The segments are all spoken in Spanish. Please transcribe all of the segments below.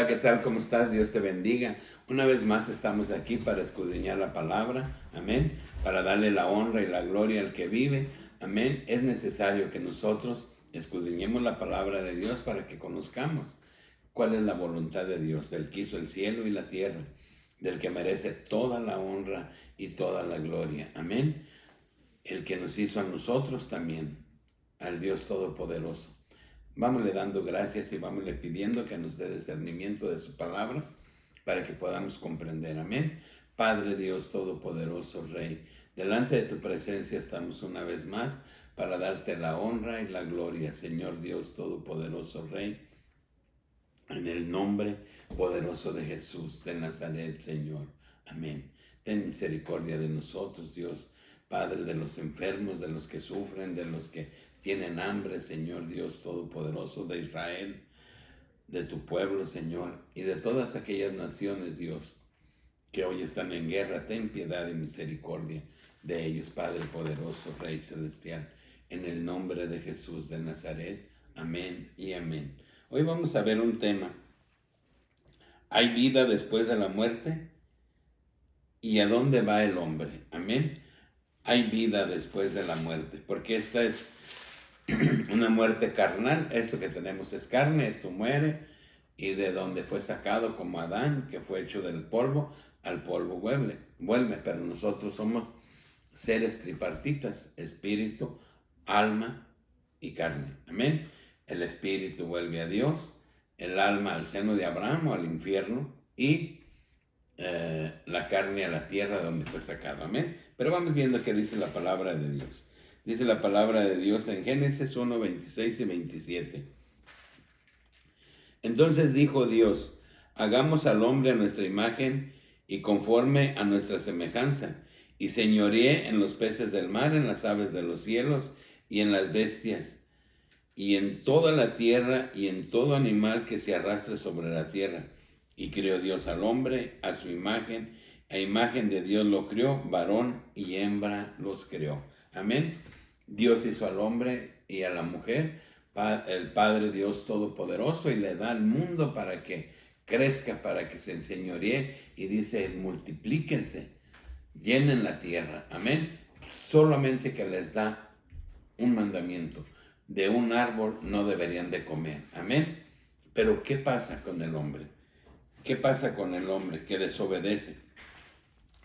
Hola, ¿qué tal? ¿Cómo estás? Dios te bendiga. Una vez más estamos aquí para escudriñar la palabra, amén, para darle la honra y la gloria al que vive, amén. Es necesario que nosotros escudriñemos la palabra de Dios para que conozcamos cuál es la voluntad de Dios, del que hizo el cielo y la tierra, del que merece toda la honra y toda la gloria, amén. El que nos hizo a nosotros también, al Dios Todopoderoso. Vámosle dando gracias y vámosle pidiendo que nos dé discernimiento de su palabra para que podamos comprender. Amén. Padre Dios Todopoderoso, Rey, delante de tu presencia estamos una vez más para darte la honra y la gloria, Señor Dios Todopoderoso, Rey, en el nombre poderoso de Jesús de Nazaret, Señor. Amén. Ten misericordia de nosotros, Dios, Padre, de los enfermos, de los que sufren, de los que tienen hambre, Señor Dios Todopoderoso de Israel, de tu pueblo, Señor, y de todas aquellas naciones, Dios, que hoy están en guerra. Ten piedad y misericordia de ellos, Padre poderoso, Rey celestial, en el nombre de Jesús de Nazaret. Amén y amén. Hoy vamos a ver un tema. ¿Hay vida después de la muerte? ¿Y a dónde va el hombre? Amén. Hay vida después de la muerte, porque esta es una muerte carnal. Esto que tenemos es carne, esto muere, y de donde fue sacado como Adán, que fue hecho del polvo, al polvo vuelve. Pero nosotros somos seres tripartitas: espíritu, alma y carne. Amén. El espíritu vuelve a Dios, el alma al seno de Abraham o al infierno, y la carne a la tierra donde fue sacado. Amén. Pero vamos viendo qué dice la palabra de Dios. Dice la palabra de Dios en Génesis 1, 26 y 27. Entonces dijo Dios: hagamos al hombre a nuestra imagen y conforme a nuestra semejanza, y señoree en los peces del mar, en las aves de los cielos, y en las bestias, y en toda la tierra, y en todo animal que se arrastre sobre la tierra. Y creó Dios al hombre a su imagen, a imagen de Dios lo creó, varón y hembra los creó. Amén. Dios hizo al hombre y a la mujer, el Padre Dios Todopoderoso, y le da al mundo para que crezca, para que se enseñoree, y dice: multiplíquense, llenen la tierra. Amén. Solamente que les da un mandamiento: de un árbol no deberían de comer. Amén. Pero ¿qué pasa con el hombre? ¿Qué pasa con el hombre que desobedece?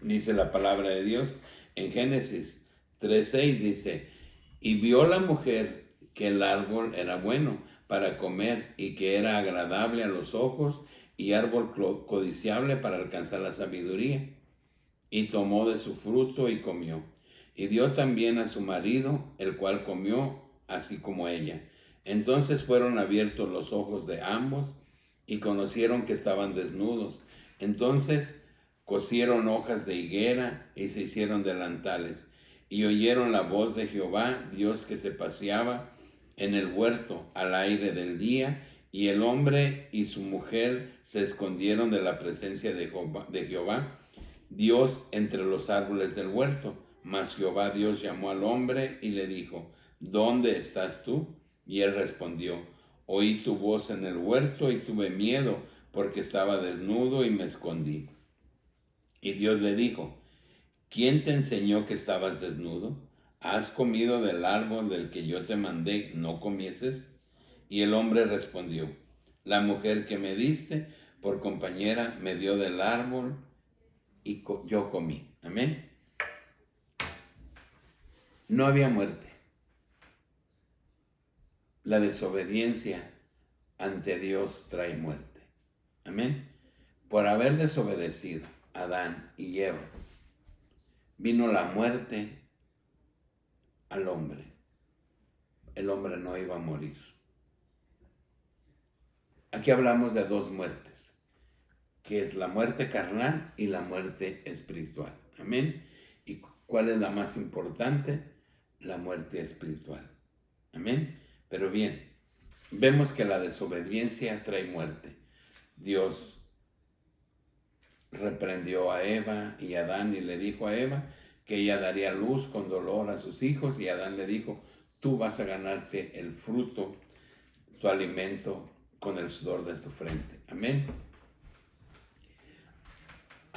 Dice la palabra de Dios en Génesis 3:6, dice: y vio la mujer que el árbol era bueno para comer, y que era agradable a los ojos, y árbol codiciable para alcanzar la sabiduría. Y tomó de su fruto y comió. Y dio también a su marido, el cual comió así como ella. Entonces fueron abiertos los ojos de ambos, y conocieron que estaban desnudos. Entonces cosieron hojas de higuera y se hicieron delantales. Y oyeron la voz de Jehová, Dios, que se paseaba en el huerto al aire del día, y el hombre y su mujer se escondieron de la presencia de Jehová, Dios, entre los árboles del huerto. Mas Jehová Dios llamó al hombre y le dijo: ¿dónde estás tú? Y él respondió: oí tu voz en el huerto y tuve miedo, porque estaba desnudo y me escondí. Y Dios le dijo: ¿quién te enseñó que estabas desnudo? ¿Has comido del árbol del que yo te mandé no comieses? Y el hombre respondió: la mujer que me diste por compañera me dio del árbol y yo comí. Amén. No había muerte. La desobediencia ante Dios trae muerte. Amén. Por haber desobedecido Adán y Eva, vino la muerte al hombre. El hombre no iba a morir. Aquí hablamos de dos muertes, que es la muerte carnal y la muerte espiritual. Amén. ¿Y cuál es la más importante? La muerte espiritual. Amén. Pero bien, vemos que la desobediencia trae muerte. Dios reprendió a Eva y a Adán y le dijo a Eva que ella daría luz con dolor a sus hijos, y Adán le dijo: tú vas a ganarte el fruto, tu alimento, con el sudor de tu frente. Amén.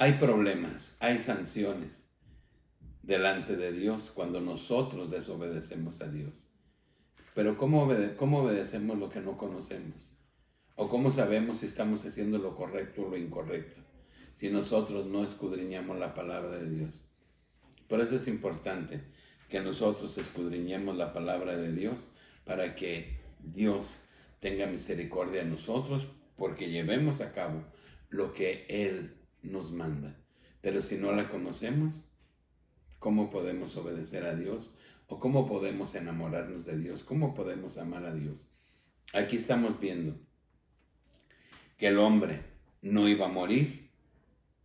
Hay problemas, hay sanciones delante de Dios cuando nosotros desobedecemos a Dios. Pero ¿cómo obedecemos lo que no conocemos? ¿O cómo sabemos si estamos haciendo lo correcto o lo incorrecto? Si nosotros no escudriñamos la palabra de Dios. Por eso es importante que nosotros escudriñemos la palabra de Dios para que Dios tenga misericordia de nosotros, porque llevemos a cabo lo que Él nos manda. Pero si no la conocemos, ¿cómo podemos obedecer a Dios? ¿O cómo podemos enamorarnos de Dios? ¿Cómo podemos amar a Dios? Aquí estamos viendo que el hombre no iba a morir,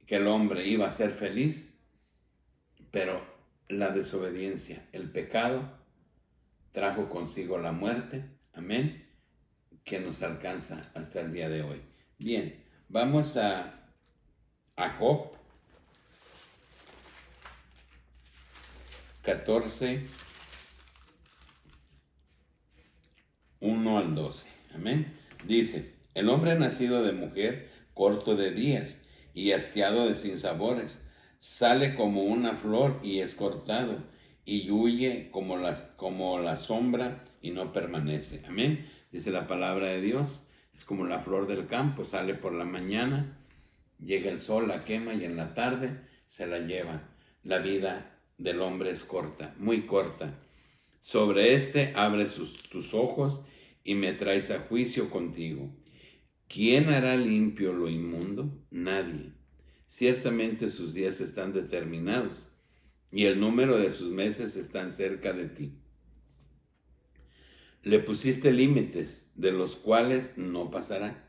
que el hombre iba a ser feliz, pero la desobediencia, el pecado, trajo consigo la muerte, amén, que nos alcanza hasta el día de hoy. Bien, vamos a Job 14, 1 al 12, amén. Dice: el hombre nacido de mujer, corto de días y hastiado de sinsabores, sale como una flor y es cortado, y huye como la sombra y no permanece. Amén. Dice la palabra de Dios, es como la flor del campo, sale por la mañana, llega el sol, la quema y en la tarde se la lleva. La vida del hombre es corta, muy corta. Sobre abre tus ojos y me traes a juicio contigo. ¿Quién hará limpio lo inmundo? Nadie. Ciertamente sus días están determinados y el número de sus meses están cerca de ti. Le pusiste límites de los cuales no pasará.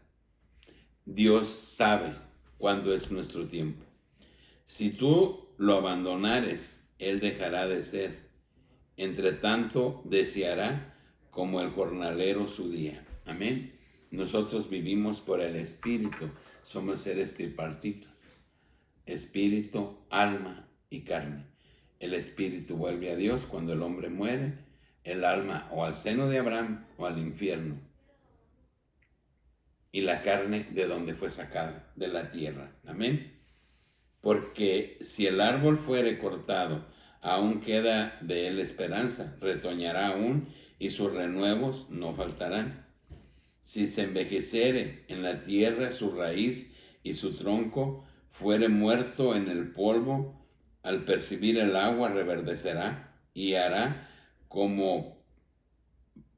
Dios sabe cuándo es nuestro tiempo. Si tú lo abandonares, Él dejará de ser. Entre tanto, deseará como el jornalero su día. Amén. Nosotros vivimos por el Espíritu. Somos seres tripartitos: espíritu, alma y carne. El espíritu vuelve a Dios cuando el hombre muere, el alma o al seno de Abraham o al infierno, y la carne de donde fue sacada, de la tierra. Amén. Porque si el árbol fuere cortado, aún queda de él esperanza, retoñará aún y sus renuevos no faltarán. Si se envejeciere en la tierra su raíz y su tronco fuere muerto en el polvo, al percibir el agua reverdecerá y hará como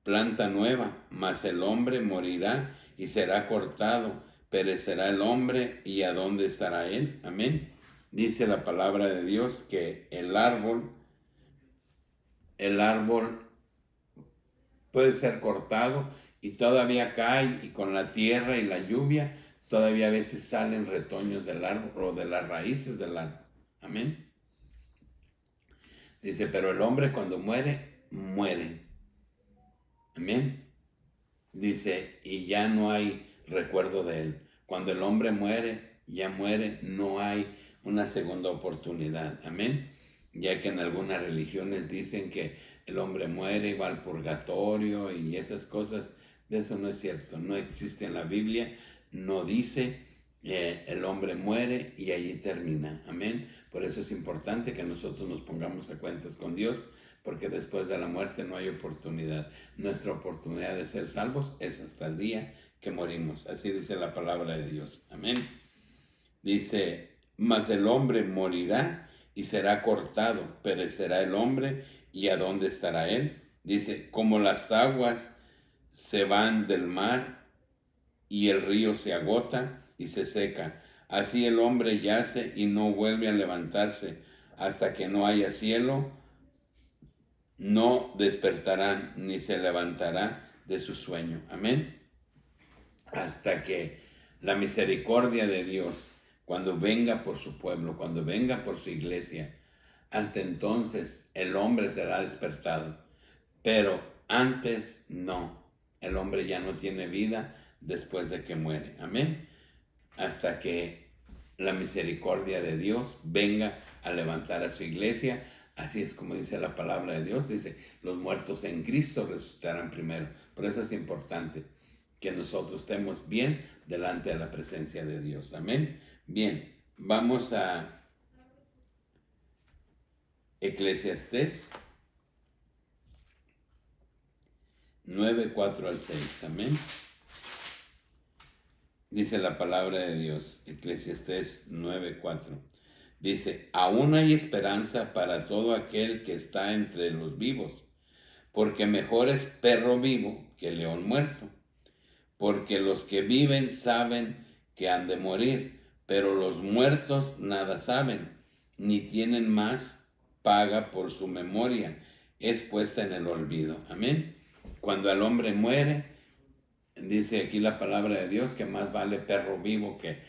planta nueva, mas el hombre morirá y será cortado, perecerá el hombre y ¿a dónde estará él? Amén. Dice la palabra de Dios que el árbol puede ser cortado y todavía cae, y con la tierra y la lluvia todavía a veces salen retoños del árbol o de las raíces del árbol. Amén. Dice, pero el hombre cuando muere, muere. Amén. Dice, y ya no hay recuerdo de él. Cuando el hombre muere, ya muere, no hay una segunda oportunidad. Amén. Ya que en algunas religiones dicen que el hombre muere y va al purgatorio y esas cosas. De eso no es cierto. No existe en la Biblia. No dice el hombre muere y allí termina. Amén. Por eso es importante que nosotros nos pongamos a cuentas con Dios, porque después de la muerte no hay oportunidad. Nuestra oportunidad de ser salvos es hasta el día que morimos. Así dice la palabra de Dios. Amén. Dice, mas el hombre morirá y será cortado, perecerá el hombre, ¿y a dónde estará él? Dice, como las aguas se van del mar y el río se agota y se seca, así el hombre yace y no vuelve a levantarse, hasta que no haya cielo, no despertará ni se levantará de su sueño. Amén. Hasta que la misericordia de Dios, cuando venga por su pueblo, cuando venga por su iglesia, hasta entonces el hombre será despertado. Pero antes no. El hombre ya no tiene vida después de que muere. Amén. Hasta que la misericordia de Dios venga a levantar a su iglesia. Así es como dice la palabra de Dios. Dice, los muertos en Cristo resucitarán primero. Por eso es importante que nosotros estemos bien delante de la presencia de Dios. Amén. Bien, Vamos a Eclesiastés 9, 4 al 6. Amén. Dice la palabra de Dios, Eclesiastés 9, 4. Dice, aún hay esperanza para todo aquel que está entre los vivos, porque mejor es perro vivo que león muerto. Porque los que viven saben que han de morir, pero los muertos nada saben, ni tienen más paga por su memoria, es puesta en el olvido. Amén. Cuando el hombre muere, dice aquí la palabra de Dios que más vale perro vivo que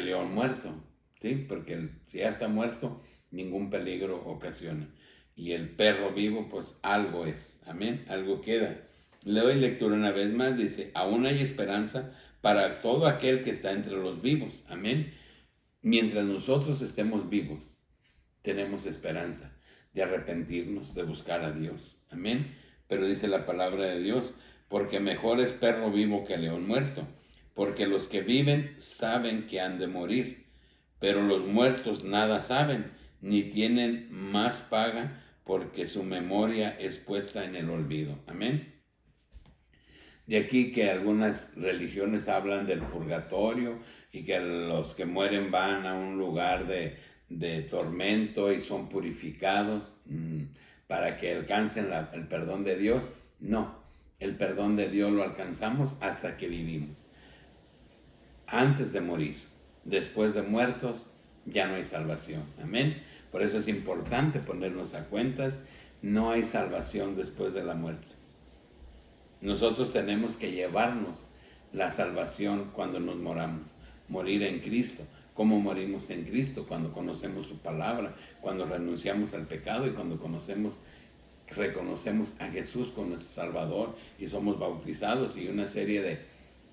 león muerto, ¿sí? Porque si ya está muerto, ningún peligro ocasiona. Y el perro vivo, pues algo es, amén, algo queda. Le doy lectura una vez más, dice, aún hay esperanza para todo aquel que está entre los vivos, amén. Mientras nosotros estemos vivos, tenemos esperanza de arrepentirnos, de buscar a Dios, amén. Pero dice la palabra de Dios, porque mejor es perro vivo que león muerto, porque los que viven saben que han de morir, pero los muertos nada saben, ni tienen más paga, porque su memoria es puesta en el olvido. Amén. De aquí que algunas religiones hablan del purgatorio y que los que mueren van a un lugar de tormento y son purificados para que alcancen el perdón de Dios. No, el perdón de Dios lo alcanzamos hasta que vivimos. Antes de morir, después de muertos, ya no hay salvación. Amén. Por eso es importante ponernos a cuentas. No hay salvación después de la muerte. Nosotros tenemos que llevarnos la salvación cuando nos moramos. Morir en Cristo. ¿Cómo morimos en Cristo? Cuando conocemos su palabra, cuando renunciamos al pecado y cuando reconocemos a Jesús como nuestro Salvador y somos bautizados y una serie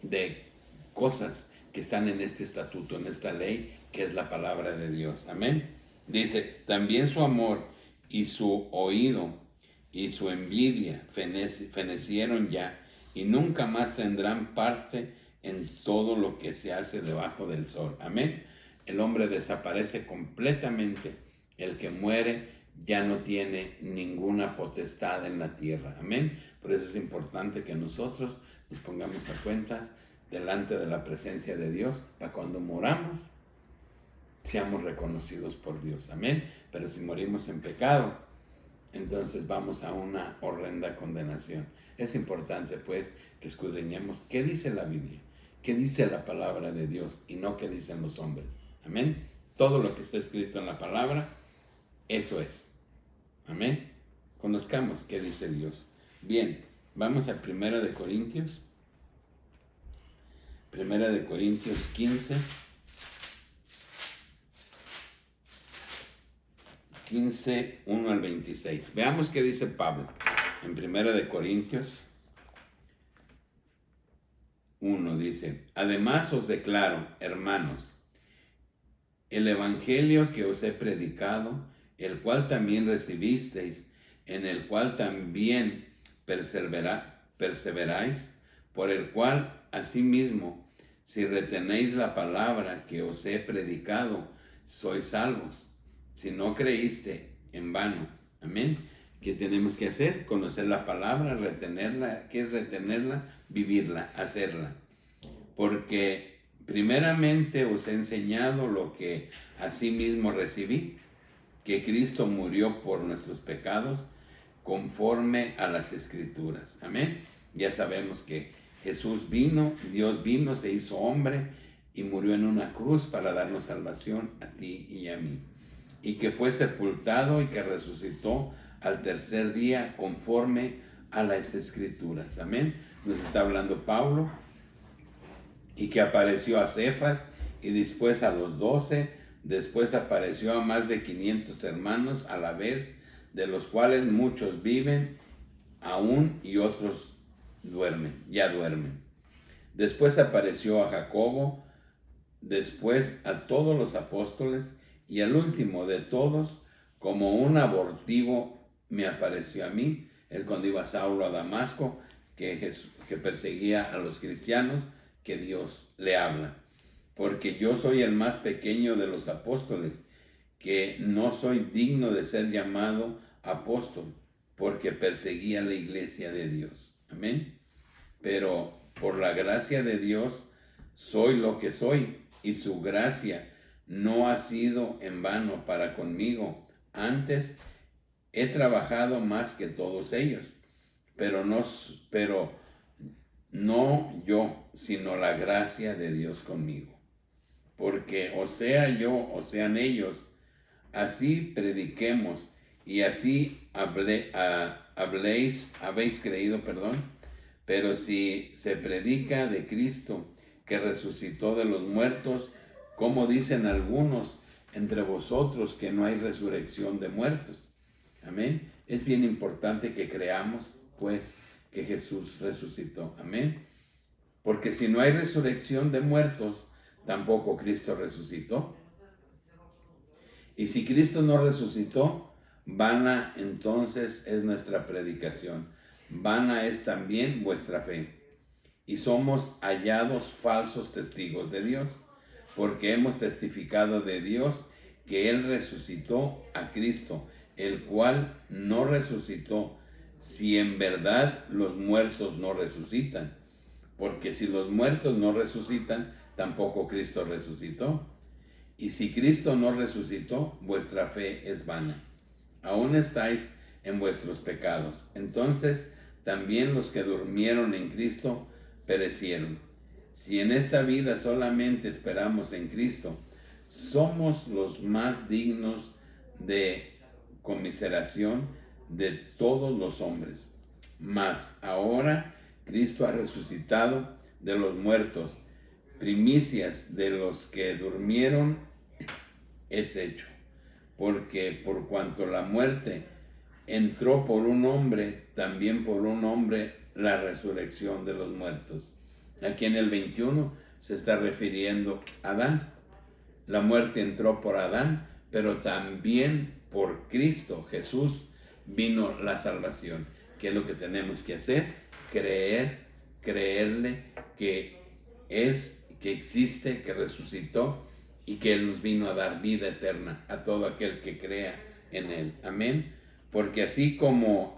de cosas que están en este estatuto, en esta ley, que es la palabra de Dios. Amén. Dice, también su amor y su oído y su envidia fenecieron ya, y nunca más tendrán parte en todo lo que se hace debajo del sol. Amén. El hombre desaparece completamente. El que muere ya no tiene ninguna potestad en la tierra. Amén. Por eso es importante que nosotros nos pongamos a cuentas delante de la presencia de Dios, para cuando moramos, seamos reconocidos por Dios. Amén. Pero si morimos en pecado, entonces vamos a una horrenda condenación. Es importante, pues, que escudriñemos qué dice la Biblia, qué dice la palabra de Dios y no qué dicen los hombres. Amén. Todo lo que está escrito en la palabra, eso es. Amén. Conozcamos qué dice Dios. Bien, vamos a 1 de Corintios. 1 de Corintios 15. 15, 1 al 26. Veamos qué dice Pablo en 1 de Corintios 1. Dice, además os declaro, hermanos, el evangelio que os he predicado, el cual también recibisteis, en el cual también perseveráis, por el cual asimismo, si retenéis la palabra que os he predicado, sois salvos. Si no creíste, en vano. Amén. ¿Qué tenemos que hacer? Conocer la palabra, retenerla. ¿Qué es retenerla? Vivirla, hacerla. Porque primeramente os he enseñado lo que asimismo recibí, que Cristo murió por nuestros pecados conforme a las Escrituras. Amén. Ya sabemos que Jesús vino, Dios vino, se hizo hombre y murió en una cruz para darnos salvación a ti y a mí. Y que fue sepultado y que resucitó al tercer día conforme a las Escrituras. Amén. Nos está hablando Pablo, y que apareció a Cefas y después a los 12, después apareció a más de 500 hermanos a la vez, de los cuales muchos viven aún y otros ya duermen. Después apareció a Jacobo, después a todos los apóstoles, y al último de todos, como un abortivo, me apareció a mí. Es cuando iba Saulo a Damasco, que perseguía a los cristianos, que Dios le habla. porque yo soy el más pequeño de los apóstoles, que no soy digno de ser llamado apóstol, porque perseguía la iglesia de Dios. Amén. Pero por la gracia de Dios soy lo que soy, y su gracia no ha sido en vano para conmigo. Antes he trabajado más que todos ellos, pero no yo, sino la gracia de Dios conmigo. Porque o sea yo o sean ellos, así prediquemos y así habéis creído, pero si se predica de Cristo que resucitó de los muertos, como dicen algunos entre vosotros que no hay resurrección de muertos. Amén. Es bien importante que creamos, pues, que Jesús resucitó. Amén. Porque si no hay resurrección de muertos, tampoco Cristo resucitó. Y si Cristo no resucitó, vana entonces es nuestra predicación, vana es también vuestra fe. Y somos hallados falsos testigos de Dios, porque hemos testificado de Dios que Él resucitó a Cristo, el cual no resucitó, si en verdad los muertos no resucitan. Porque si los muertos no resucitan, tampoco Cristo resucitó. Y si Cristo no resucitó, vuestra fe es vana. Aún estáis en vuestros pecados. Entonces también los que durmieron en Cristo perecieron. Si en esta vida solamente esperamos en Cristo, somos los más dignos de conmiseración de todos los hombres. Mas ahora Cristo ha resucitado de los muertos, primicias de los que durmieron es hecho, porque por cuanto la muerte entró por un hombre, también por un hombre la resurrección de los muertos. Aquí en el 21 se está refiriendo a Adán. La muerte entró por Adán, pero también por Cristo Jesús vino la salvación. ¿Qué es lo que tenemos que hacer? Creerle que existe, que resucitó y que Él nos vino a dar vida eterna a todo aquel que crea en Él. Amén. Porque así como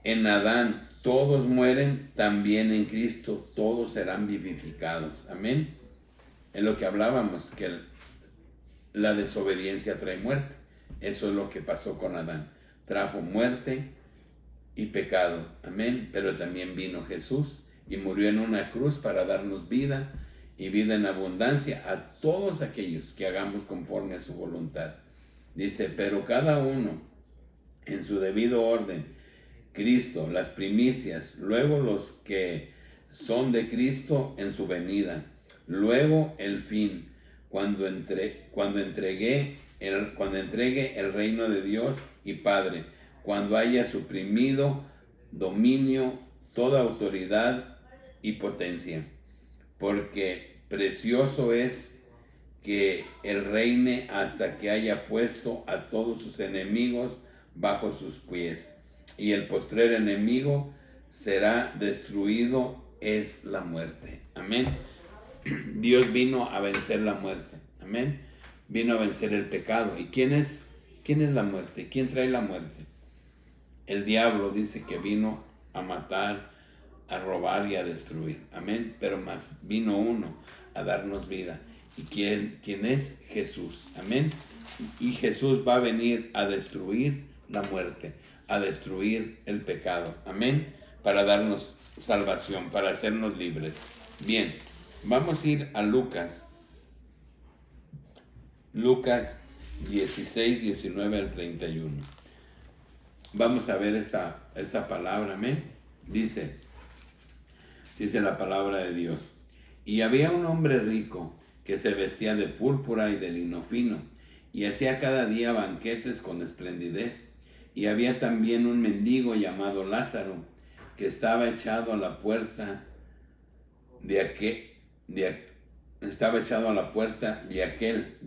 en Adán todos mueren, también en Cristo todos serán vivificados. Amén. Es lo que hablábamos, que la desobediencia trae muerte. Eso es lo que pasó con Adán. Trajo muerte y pecado. Amén. Pero también vino Jesús y murió en una cruz para darnos vida y vida en abundancia a todos aquellos que hagamos conforme a su voluntad. Dice, pero cada uno en su debido orden, Cristo, las primicias, luego los que son de Cristo en su venida, luego el fin, cuando entregue el reino de Dios y Padre, cuando haya suprimido dominio, toda autoridad y potencia, porque precioso es que Él reine hasta que haya puesto a todos sus enemigos bajo sus pies. Y el postrer enemigo será destruido, es la muerte. Amén. Dios vino a vencer la muerte. Amén. Vino a vencer el pecado. ¿Y quién es la muerte? ¿Quién trae la muerte? El diablo dice que vino a matar, a robar y a destruir. Amén. Pero más vino uno a darnos vida. ¿Y quién es? Jesús. Amén. Y Jesús va a venir a destruir la muerte, a destruir el pecado. Amén. Para darnos salvación, para hacernos libres. Bien, vamos a ir a Lucas 16, 19 al 31. Vamos a ver esta palabra. Amén. Dice la palabra de Dios. Y había un hombre rico que se vestía de púrpura y de lino fino, y hacía cada día banquetes con esplendidez. Y había también un mendigo llamado Lázaro, que estaba echado a la puerta de aquel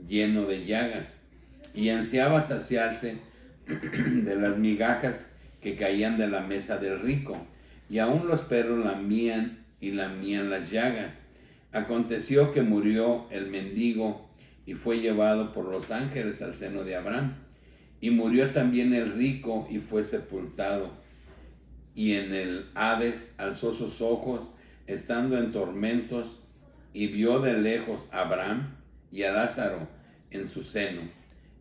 lleno de llagas, y ansiaba saciarse de las migajas que caían de la mesa del rico, y aún los perros lamían y lamían las llagas. Aconteció que murió el mendigo y fue llevado por los ángeles al seno de Abraham. Y murió también el rico y fue sepultado. Y en el Hades alzó sus ojos, estando en tormentos, y vio de lejos a Abraham y a Lázaro en su seno.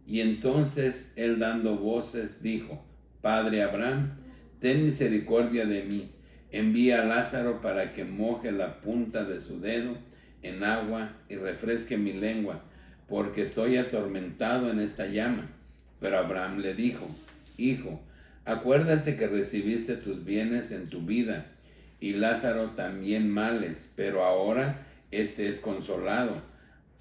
Y entonces él, dando voces, dijo: Padre Abraham, ten misericordia de mí, envía a Lázaro para que moje la punta de su dedo en agua y refresque mi lengua, porque estoy atormentado en esta llama. Pero Abraham le dijo: Hijo, acuérdate que recibiste tus bienes en tu vida, y Lázaro también males, pero ahora este es consolado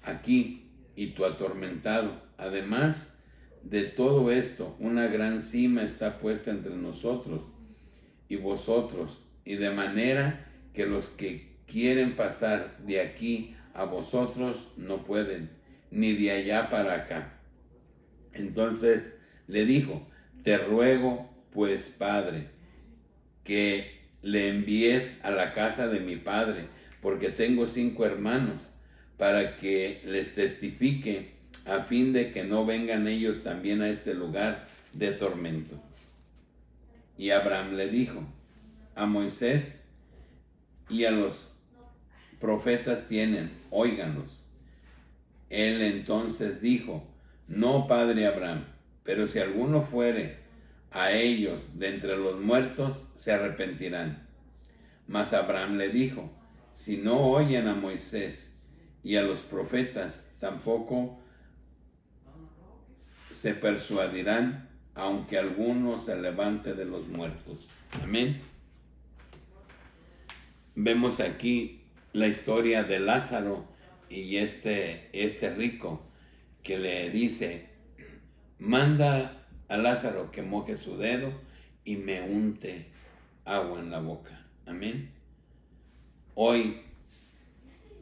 aquí y tú atormentado. Además de todo esto, una gran cima está puesta entre nosotros y vosotros, y de manera que los que quieren pasar de aquí a vosotros no pueden, ni de allá para acá. Entonces le dijo: Te ruego, pues, Padre, que le envíes a la casa de mi padre, porque tengo 5 hermanos, para que les testifique, a fin de que no vengan ellos también a este lugar de tormento. Y Abraham le dijo: A Moisés y a los profetas tienen, óiganlos. Él entonces dijo: No, padre Abraham, pero si alguno fuere a ellos de entre los muertos, se arrepentirán. Mas Abraham le dijo: Si no oyen a Moisés y a los profetas, tampoco se persuadirán, aunque alguno se levante de los muertos. Amén. Vemos aquí la historia de Lázaro y este rico que le dice: manda a Lázaro que moje su dedo y me unte agua en la boca. Amén. Hoy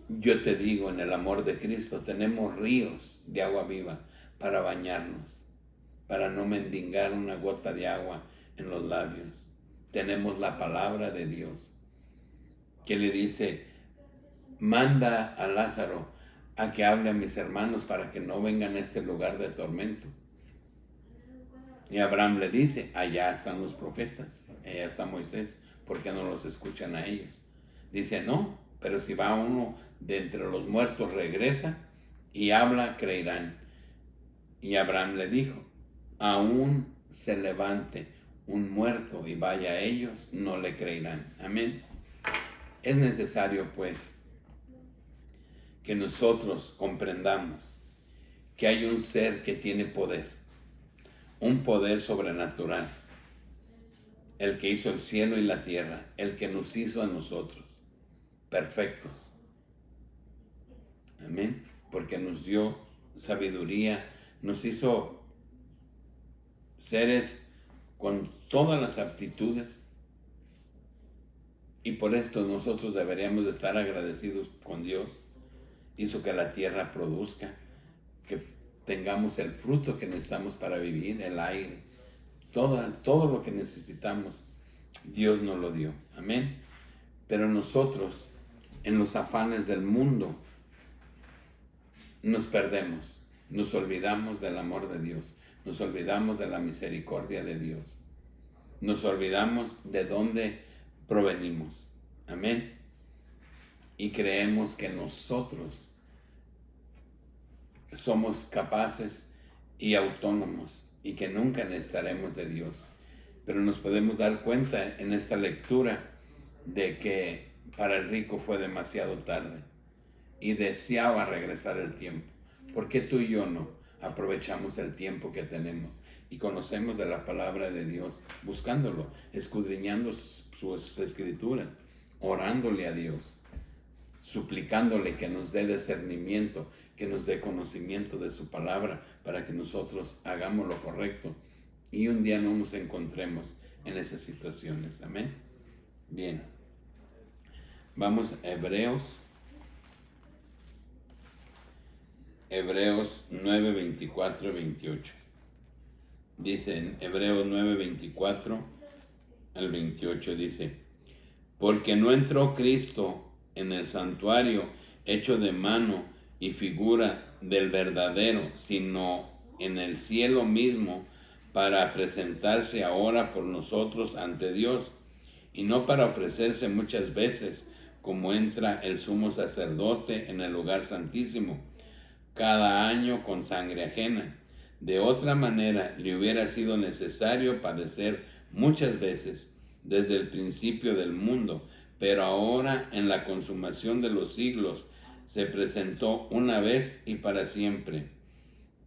yo te digo, en el amor de Cristo tenemos ríos de agua viva para bañarnos, para no mendigar una gota de agua en los labios. Tenemos la palabra de Dios que le dice: manda a Lázaro a que hable a mis hermanos para que no vengan a este lugar de tormento. Y Abraham le dice: allá están los profetas, allá está Moisés, ¿por qué no los escuchan a ellos? Dice: no, pero si va uno de entre los muertos, regresa y habla, creerán. Y Abraham le dijo: aún se levante un muerto y vaya a ellos, no le creerán. Amén. Es necesario, pues, que nosotros comprendamos que hay un ser que tiene poder, un poder sobrenatural, el que hizo el cielo y la tierra, el que nos hizo a nosotros perfectos. Amén. Porque nos dio sabiduría, nos hizo seres con todas las aptitudes, y por esto nosotros deberíamos de estar agradecidos con Dios. Hizo que la tierra produzca, que tengamos el fruto que necesitamos para vivir, el aire, todo lo que necesitamos, Dios nos lo dio. Amén. Pero nosotros, en los afanes del mundo, nos perdemos, nos olvidamos del amor de Dios, nos olvidamos de la misericordia de Dios, nos olvidamos de dónde provenimos. Amén. Y creemos que nosotros somos capaces y autónomos y que nunca necesitaremos de Dios. Pero nos podemos dar cuenta en esta lectura de que para el rico fue demasiado tarde y deseaba regresar el tiempo. ¿Por qué tú y yo no aprovechamos el tiempo que tenemos y conocemos de la palabra de Dios, buscándolo, escudriñando sus escrituras, orándole a Dios, suplicándole que nos dé discernimiento, que nos dé conocimiento de su palabra para que nosotros hagamos lo correcto y un día no nos encontremos en esas situaciones? Amén. Bien, vamos a Hebreos 9, 24, 28. Dice en Hebreos 9, 24 al 28, dice: porque no entró Cristo en el santuario hecho de mano y figura del verdadero, sino en el cielo mismo, para presentarse ahora por nosotros ante Dios, y no para ofrecerse muchas veces, como entra el sumo sacerdote en el lugar santísimo, cada año con sangre ajena. De otra manera, le hubiera sido necesario padecer muchas veces desde el principio del mundo, pero ahora, en la consumación de los siglos, se presentó una vez y para siempre,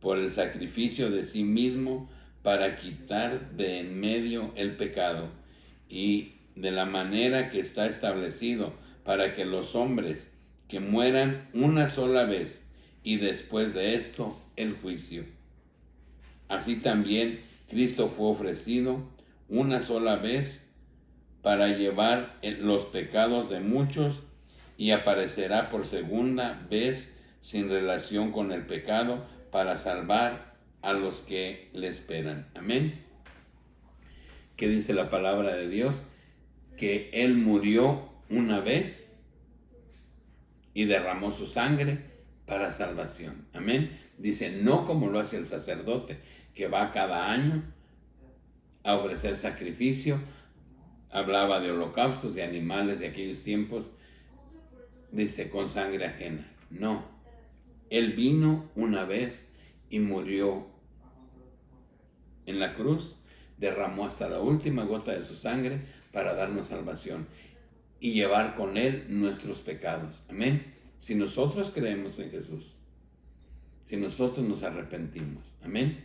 por el sacrificio de sí mismo, para quitar de en medio el pecado, y de la manera que está establecido, para que los hombres que mueran una sola vez, y después de esto el juicio. Así también Cristo fue ofrecido una sola vez para llevar los pecados de muchos, y aparecerá por segunda vez sin relación con el pecado, para salvar a los que le esperan. Amén. ¿Qué dice la palabra de Dios? Que Él murió una vez y derramó su sangre para salvación. Amén. Dice, no como lo hace el sacerdote, que va cada año a ofrecer sacrificio. Hablaba de holocaustos, de animales de aquellos tiempos. Dice, con sangre ajena. No. Él vino una vez y murió en la cruz, derramó hasta la última gota de su sangre para darnos salvación y llevar con Él nuestros pecados. Amén. Si nosotros creemos en Jesús, si nosotros nos arrepentimos, amén,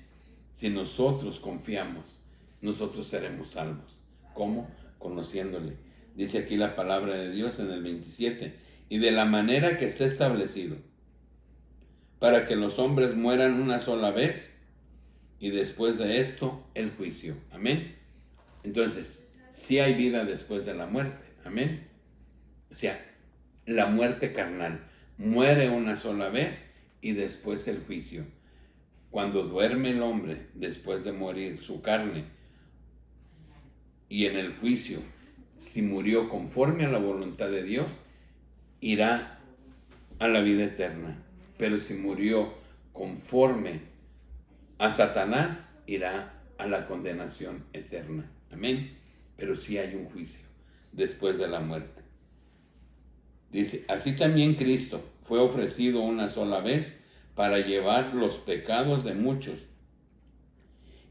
si nosotros confiamos, nosotros seremos salvos. ¿Cómo? Conociéndole. Dice aquí la palabra de Dios en el 27, y de la manera que está establecido, para que los hombres mueran una sola vez, y después de esto el juicio. Amén. Entonces, sí hay vida después de la muerte. Amén. O sea, la muerte carnal. Muere una sola vez y después el juicio. Cuando duerme el hombre después de morir su carne, y en el juicio, si murió conforme a la voluntad de Dios, irá a la vida eterna. Pero si murió conforme a Satanás, irá a la condenación eterna. Amén. Pero sí hay un juicio después de la muerte. Dice, así también Cristo fue ofrecido una sola vez para llevar los pecados de muchos,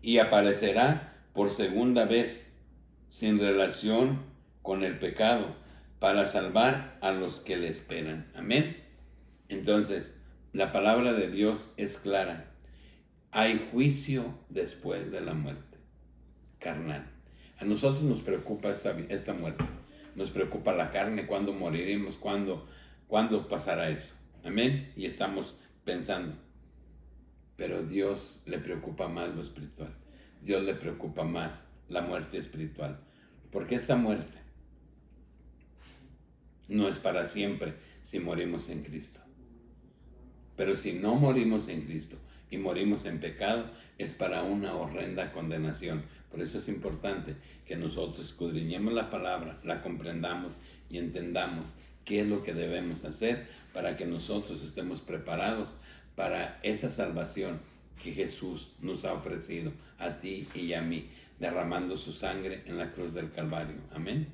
y aparecerá por segunda vez sin relación con el pecado, para salvar a los que le esperan. Amén. Entonces, la palabra de Dios es clara. Hay juicio después de la muerte carnal. A nosotros nos preocupa esta muerte. Nos preocupa la carne, cuándo moriremos, cuándo pasará eso. Amén. Y estamos pensando. Pero a Dios le preocupa más lo espiritual. Dios le preocupa más la muerte espiritual. Porque esta muerte no es para siempre si morimos en Cristo. Pero si no morimos en Cristo y morimos en pecado, es para una horrenda condenación. Por eso es importante que nosotros escudriñemos la palabra, la comprendamos y entendamos qué es lo que debemos hacer para que nosotros estemos preparados para esa salvación que Jesús nos ha ofrecido a ti y a mí, derramando su sangre en la cruz del Calvario. Amén.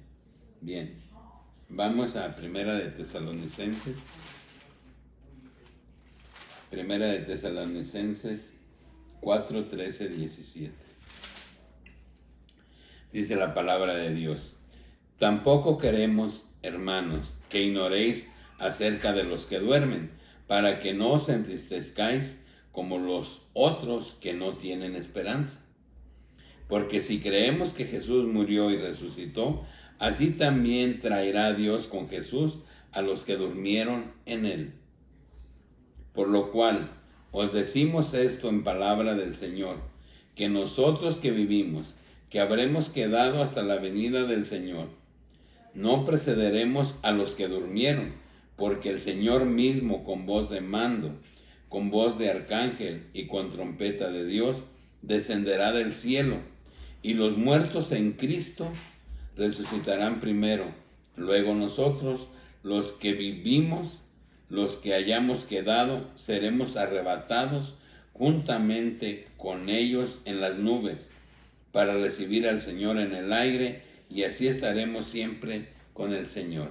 Bien, vamos a Primera de Tesalonicenses. Primera de Tesalonicenses 4, 13, 17. Dice la palabra de Dios: tampoco queremos, hermanos, que ignoréis acerca de los que duermen, para que no os entristezcáis como los otros que no tienen esperanza. Porque si creemos que Jesús murió y resucitó, así también traerá Dios con Jesús a los que durmieron en él. Por lo cual os decimos esto en palabra del Señor, que nosotros que vivimos, que habremos quedado hasta la venida del Señor, no precederemos a los que durmieron, porque el Señor mismo, con voz de mando, con voz de arcángel y con trompeta de Dios, descenderá del cielo, y los muertos en Cristo resucitarán primero. Luego nosotros, los que vivimos, los que hayamos quedado, seremos arrebatados juntamente con ellos en las nubes, para recibir al Señor en el aire, y así estaremos siempre con el Señor.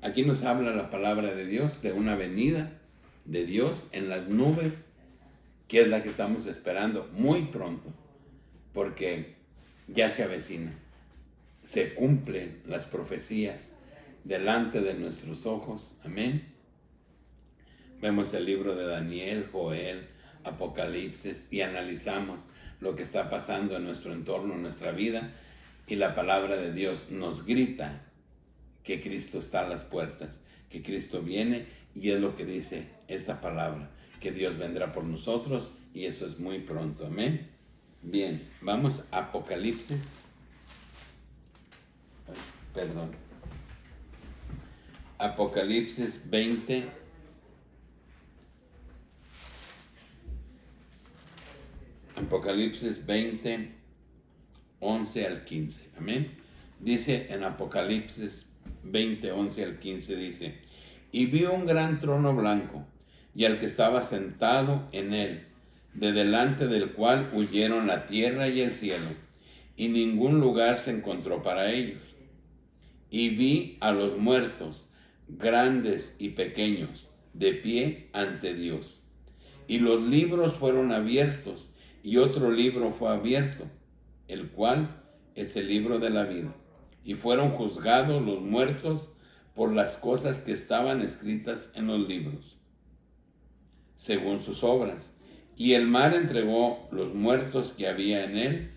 Aquí nos habla la palabra de Dios de una venida de Dios en las nubes, que es la que estamos esperando muy pronto, porque ya se avecina. Se cumplen las profecías delante de nuestros ojos. Amén. Vemos el libro de Daniel, Joel, Apocalipsis, y analizamos lo que está pasando en nuestro entorno, en nuestra vida, y la palabra de Dios nos grita que Cristo está a las puertas, que Cristo viene, y es lo que dice esta palabra, que Dios vendrá por nosotros, y eso es muy pronto. Amén. Bien, vamos a Apocalipsis. Perdón. Apocalipsis 20. Apocalipsis 20, 11 al 15. Amén. Dice en Apocalipsis 20, 11 al 15, dice: y vi un gran trono blanco, y al que estaba sentado en él, de delante del cual huyeron la tierra y el cielo, y ningún lugar se encontró para ellos. Y vi a los muertos, grandes y pequeños, de pie ante Dios. Y los libros fueron abiertos, y otro libro fue abierto, el cual es el libro de la vida. Y fueron juzgados los muertos por las cosas que estaban escritas en los libros, según sus obras. Y el mar entregó los muertos que había en él,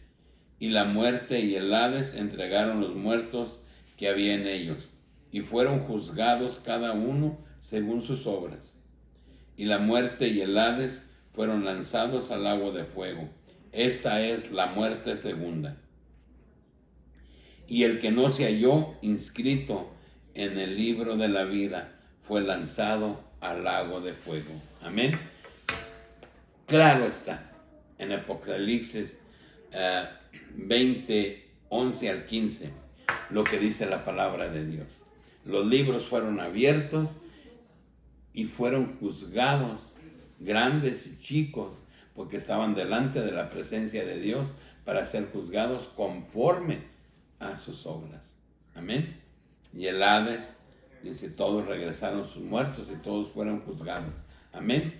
y la muerte y el Hades entregaron los muertos que había en ellos, y fueron juzgados cada uno según sus obras. Y la muerte y el Hades fueron lanzados al lago de fuego. Esta es la muerte segunda. Y el que no se halló inscrito en el libro de la vida fue lanzado al lago de fuego. Amén. Claro está, en Apocalipsis 20, 11 al 15, lo que dice la palabra de Dios. Los libros fueron abiertos y fueron juzgados, grandes y chicos, porque estaban delante de la presencia de Dios para ser juzgados conforme a sus obras. Amén. Y el Hades, dice, todos regresaron sus muertos y todos fueron juzgados. Amén.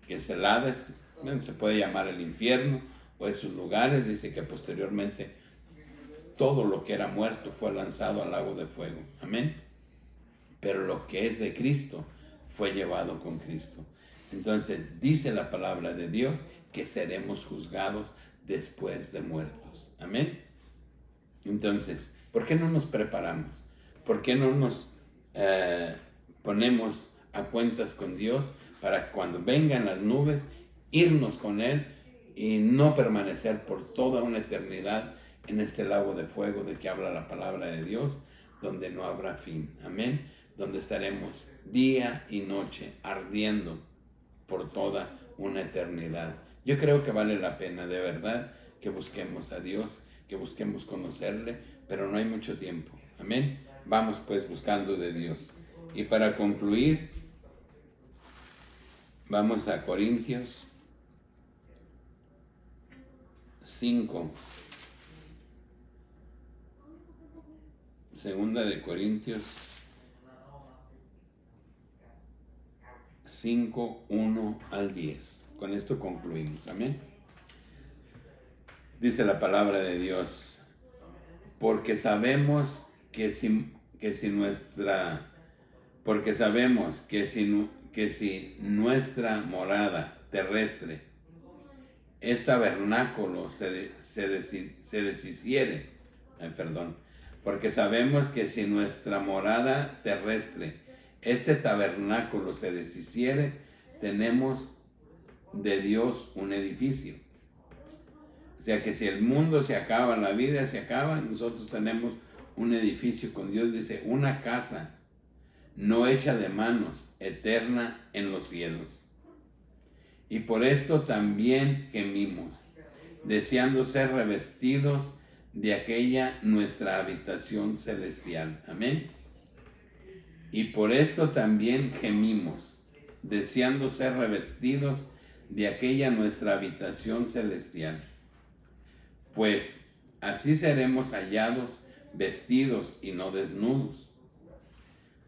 Que es el Hades, se puede llamar el infierno o esos lugares. Dice que posteriormente todo lo que era muerto fue lanzado al lago de fuego. Amén. Pero lo que es de Cristo fue llevado con Cristo. Entonces dice la palabra de Dios que seremos juzgados después de muertos. Amén. Entonces, ¿por qué no nos preparamos? ¿Por qué no nos ponemos a cuentas con Dios para cuando vengan las nubes, irnos con Él y no permanecer por toda una eternidad en este lago de fuego de que habla la palabra de Dios, donde no habrá fin? Amén. Donde estaremos día y noche ardiendo por toda una eternidad. Yo creo que vale la pena, de verdad, que busquemos a Dios, que busquemos conocerle, pero no hay mucho tiempo. Amén. Vamos pues buscando de Dios. Y para concluir, vamos a Corintios 5. Segunda de Corintios 5, 1 al 10. Con esto concluimos. Amén. Dice la palabra de Dios: porque sabemos que si nuestra morada terrestre es tabernáculo se deshiciere, porque sabemos que si nuestra morada terrestre, este tabernáculo se deshiciere, tenemos de Dios un edificio. O sea que si el mundo se acaba, la vida se acaba, nosotros tenemos un edificio con Dios. Dice, una casa no hecha de manos, eterna en los cielos. Y por esto también gemimos, deseando ser revestidos de aquella nuestra habitación celestial. Amén. Y por esto también gemimos, deseando ser revestidos de aquella nuestra habitación celestial. Pues así seremos hallados vestidos y no desnudos.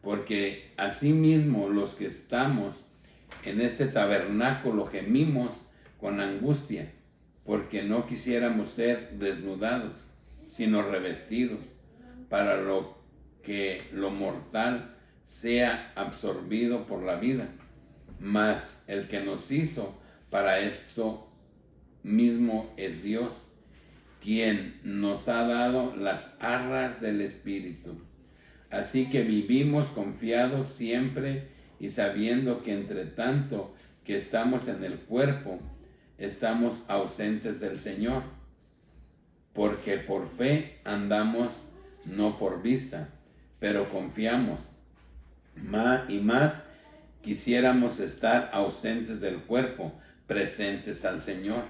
Porque asimismo los que estamos en este tabernáculo gemimos con angustia, porque no quisiéramos ser desnudados, sino revestidos, para que lo mortal sea absorbido por la vida. Mas el que nos hizo para esto mismo es Dios, quien nos ha dado las arras del Espíritu. Así que vivimos confiados siempre y sabiendo que entre tanto que estamos en el cuerpo, estamos ausentes del Señor, porque por fe andamos, no por vista, pero confiamos. Más quisiéramos estar ausentes del cuerpo, presentes al Señor.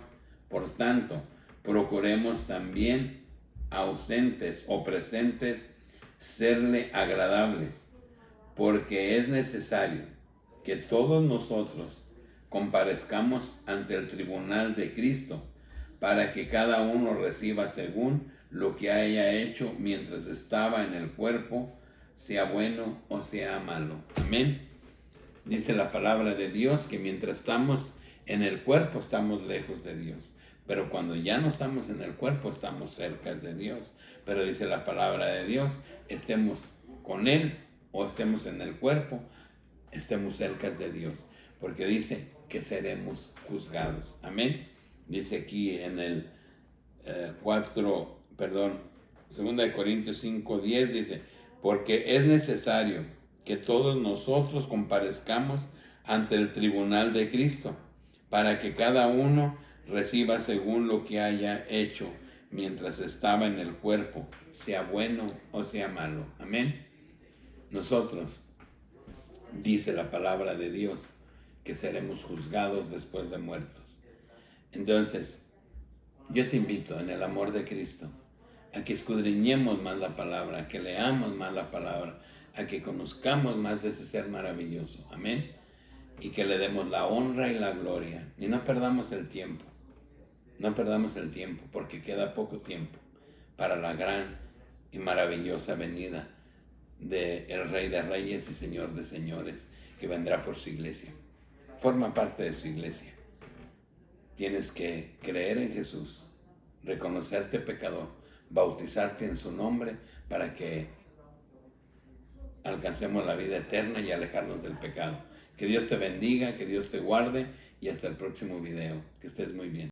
Por tanto, procuremos también ausentes o presentes serle agradables, porque es necesario que todos nosotros comparezcamos ante el tribunal de Cristo, para que cada uno reciba según lo que haya hecho mientras estaba en el cuerpo, sea bueno o sea malo. Amén. Dice la palabra de Dios que mientras estamos en el cuerpo estamos lejos de Dios, pero cuando ya no estamos en el cuerpo estamos cerca de Dios. Pero dice la palabra de Dios, estemos con Él o estemos en el cuerpo, estemos cerca de Dios, porque dice que seremos juzgados. Amén. Dice aquí en el 2 Corintios 5:10, dice, porque es necesario que todos nosotros comparezcamos ante el tribunal de Cristo, para que cada uno reciba según lo que haya hecho mientras estaba en el cuerpo, sea bueno o sea malo. Amén. Nosotros, dice la palabra de Dios, que seremos juzgados después de muertos. Entonces, yo te invito en el amor de Cristo a que escudriñemos más la palabra, a que leamos más la palabra, a que conozcamos más de ese ser maravilloso. Amén. Y que le demos la honra y la gloria. Y no perdamos el tiempo. No perdamos el tiempo, porque queda poco tiempo para la gran y maravillosa venida del Rey de Reyes y Señor de Señores, que vendrá por su iglesia. Forma parte de su iglesia. Tienes que creer en Jesús, reconocerte pecador, bautizarte en su nombre para que alcancemos la vida eterna y alejarnos del pecado. Que Dios te bendiga, que Dios te guarde y hasta el próximo video. Que estés muy bien.